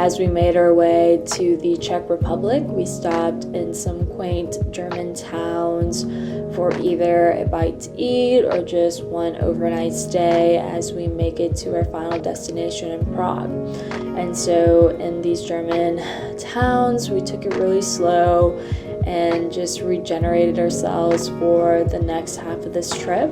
as we made our way to the Czech Republic, we stopped in some quaint German towns for either a bite to eat or just one overnight stay as we make it to our final destination in Prague. And so in these German towns, we took it really slow and just regenerated ourselves for the next half of this trip.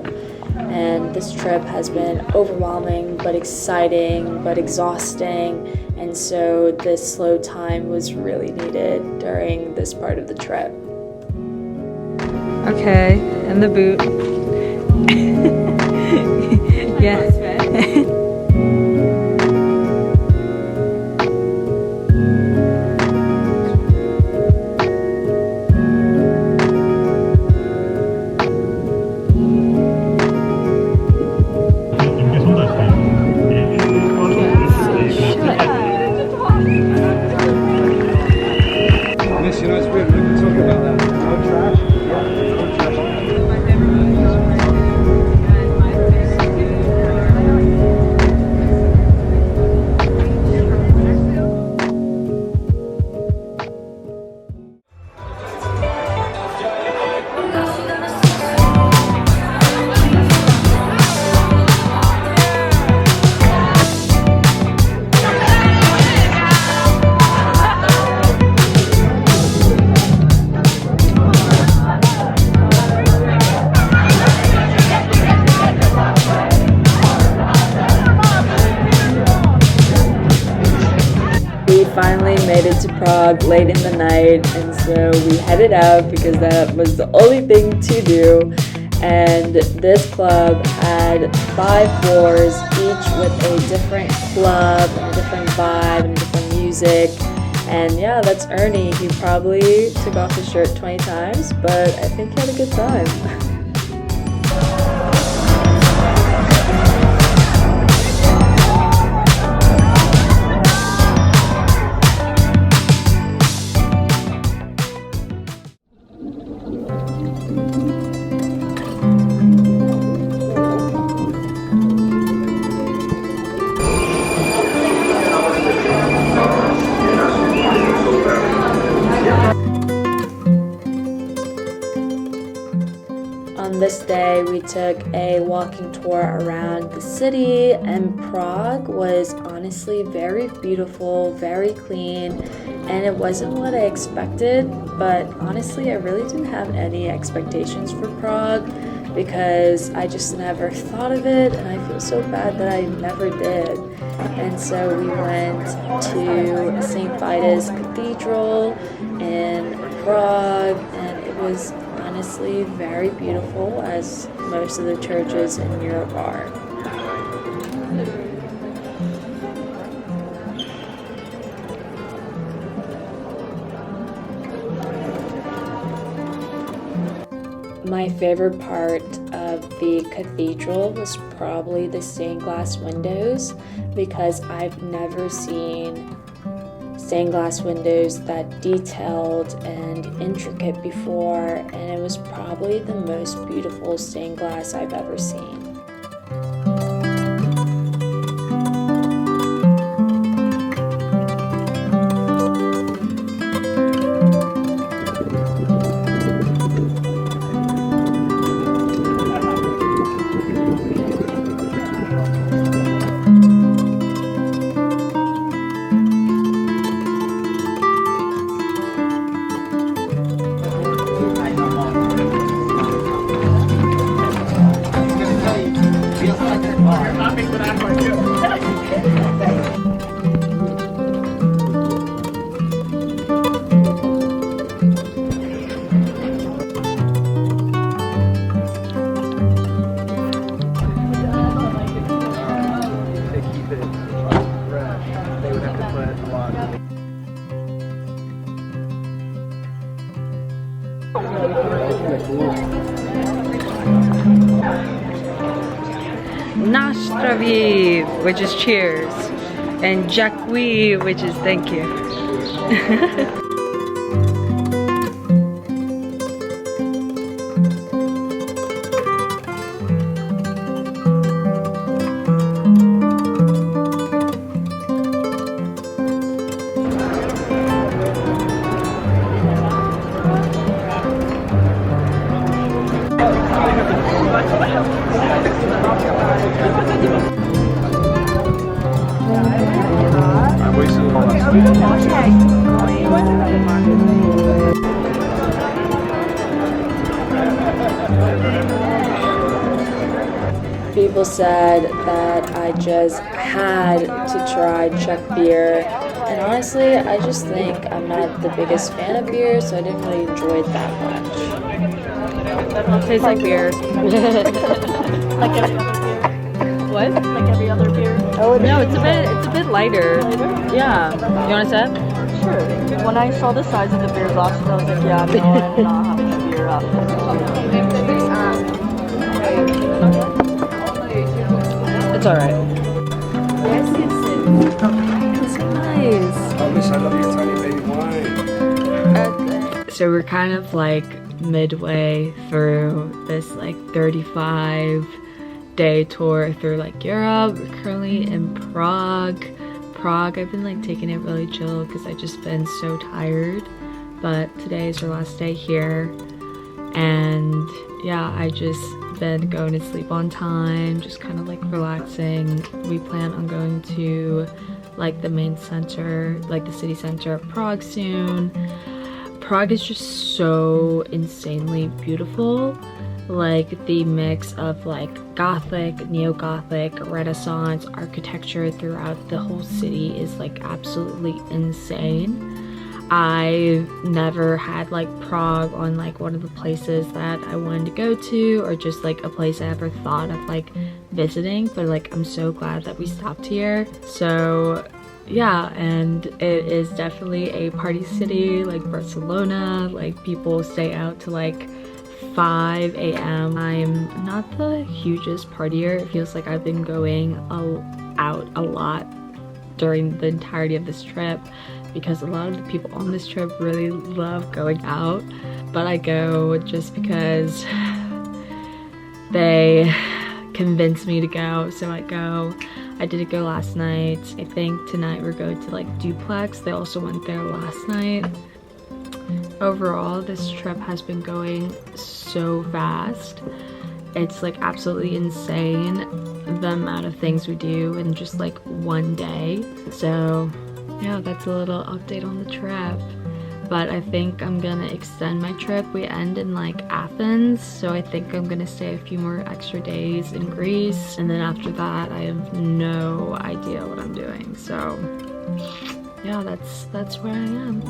And this trip has been overwhelming, but exciting, but exhausting. And so this slow time was really needed during this part of the trip. Okay, and the boot. Yeah. Finally made it to Prague late in the night, and so we headed out because that was the only thing to do. And this club had 5 floors, each with a different club and a different vibe and different music. And yeah, that's Ernie. He probably took off his shirt 20 times, but I think he had a good time. On this day, we took a walking tour around the city, and Prague was honestly very beautiful, very clean, and it wasn't what I expected, but honestly, I really didn't have any expectations for Prague because I just never thought of it, and I feel so bad that I never did. And so we went to St. Vitus Cathedral in Prague, and it was honestly very beautiful, as most of the churches in Europe are. My favorite part of the cathedral was probably the stained glass windows, because I've never seen stained glass windows that detailed and intricate before, and it was probably the most beautiful stained glass I've ever seen. Na zdraví, which is cheers, and děkuji, which is thank you. People said that I just had to try Czech beer, and honestly, I just think I'm not the biggest fan of beer, so I didn't really enjoy it that much. It tastes like beer. Like every other beer. What? Like every other beer. Oh no, it's a bit lighter. Lighter? Yeah. You want a sip? Sure. When I saw the size of the beer glasses, I was like, yeah, no, I'm not having a beer after. It's alright. Yes, it's nice. I wish I love your tiny baby wine. Okay. So we're kind of like midway through this like 35-day tour through like Europe. We're currently in Prague. I've been like taking it really chill because I just been so tired. But today is our last day here. And yeah, I just been going to sleep on time, just kind of like relaxing. We plan on going to like the main center, like the city center of Prague soon. Prague is just so insanely beautiful. Like the mix of like Gothic, Neo-Gothic, Renaissance architecture throughout the whole city is like absolutely insane. I've never had like Prague on like one of the places that I wanted to go to, or just like a place I ever thought of like visiting, but like I'm so glad that we stopped here. So yeah, and it is definitely a party city like Barcelona. Like people stay out to like 5 a.m. I'm not the hugest partier. It feels like I've been going out a lot during the entirety of this trip, because a lot of the people on this trip really love going out, but I go just because they convince me to go, so I go. I didn't go last night. I think tonight we're going to like Duplex. They also went there last night. Overall, this trip has been going so fast. It's like absolutely insane the amount of things we do in just like one day. So yeah, that's a little update on the trip. But I think I'm gonna extend my trip. We end in like Athens, so I think I'm gonna stay a few more extra days in Greece, and then after that I have no idea what I'm doing. So yeah, that's where I am.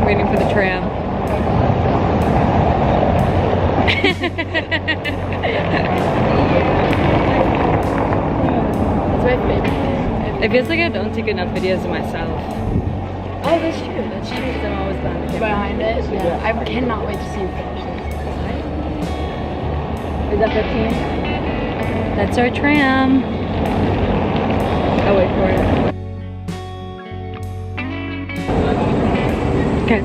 Waiting for the tram. It's my favorite thing. It feels like I don't take enough videos of myself. Oh, that's true. That's true. Because I'm always behind the camera. Behind it? Yeah. I cannot wait to see you finish this. Is that 15? That's our tram. I'll wait for it. Okay.